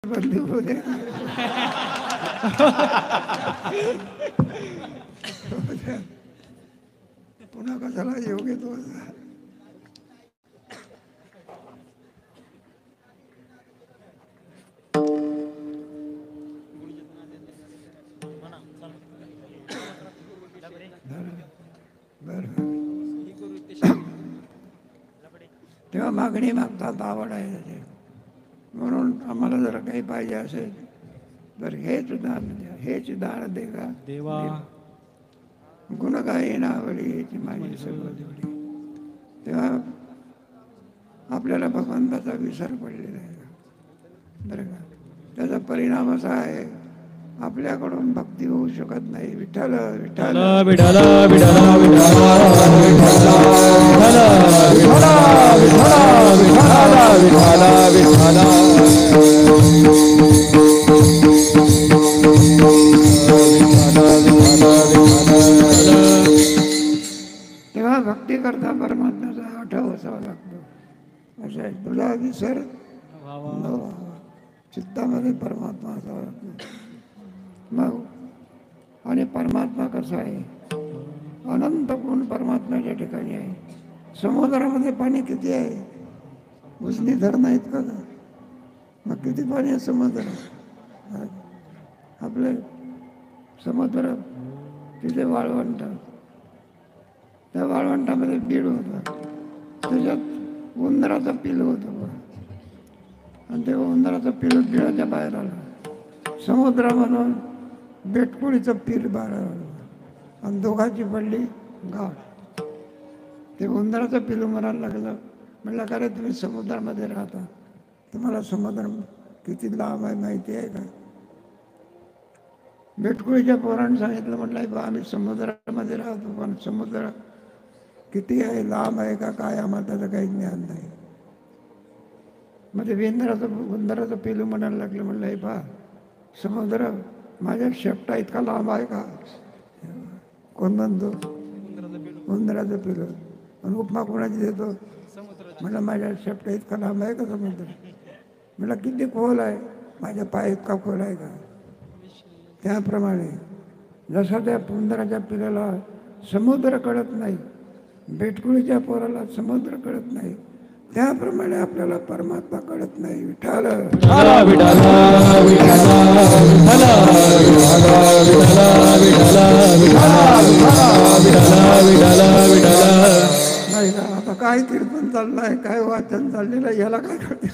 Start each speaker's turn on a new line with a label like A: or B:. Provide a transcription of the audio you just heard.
A: बदली होऊ दे. पुन्हा कशाला योग येतो. तेव्हा मागणी मागतात, आवड आहे त्याची. म्हणून आम्हाला जर काही पाहिजे असेल तर हेच दान द्या, हेच दान दे का
B: देवा.
A: गुण गाई नावडी याची माझी सर्व देवडी. तेव्हा आपल्याला भगवंताचा विसर पडलेला आहे बरं का. त्याचा परिणाम असा आहे, आपल्याकडून भक्ती होऊ शकत नाही. विठ्ठल विठ्ठल
B: विठ्ठल विठ्ठल
A: तेव्हा भक्ती करता परमात्म्याचा आठव असावा लागतो. असं आहे, तुला विसर चित्तामध्ये परमात्मा असावा लागतो. मग आणि परमात्मा कसा आहे, अनंत गुण परमात्म्याच्या ठिकाणी आहे. समुद्रामध्ये पाणी किती आहे, उजनी धरण आहेत का? मग किती पाणी आहे समुद्र. आपले समुद्र तिथे वाळवंट, त्या वाळवंटामध्ये बीड होतं, त्याच्यात उंदराचं पिल्लू होतं आणि ते उंदराचं पिल्लू बिळाच्या बाहेर आलं. समुद्रामधून बेटकुळीचं पीर बाहेर आलं आणि दोघांची पडली गाठ. ते उंदराचं पिल्लू म्हणायला लागलं, म्हणलं का रे तुम्ही समुद्रामध्ये राहता, तुम्हाला समुद्र किती लांब आहे माहिती आहे का? बेटकुळीच्या पोरानं सांगितलं, म्हटलं बा आम्ही समुद्रामध्ये राहतो, पण समुद्र किती आहे, लांब आहे का काय, आम्हाला त्याचं काही ज्ञान नाही. म्हणजे उंदराचं पिलू म्हणायला लागलं, म्हणलं हे पहा समुद्र माझ्या शेपटा इतका लांब आहे का? कोण म्हणतो? उंदराचं पिलू. आणि उपमा कोणाची देतो? म्हणलं माझ्या शेपटा इतका लांब आहे का समुद्र? म्हणलं किती खोल आहे? माझ्या पाय इतका खोल आहे का? त्याप्रमाणे जसं त्या उंदराच्या पिलाला समुद्र कळत नाही, बेटकुळीच्या पोराला समुद्र कळत नाही, त्याप्रमाणे आपल्याला परमात्मा कळत नाही. विठ्ठल नाही का? आता काय कीर्तन चाललंय, काय वाचन चाललेलं, याला काय कळते?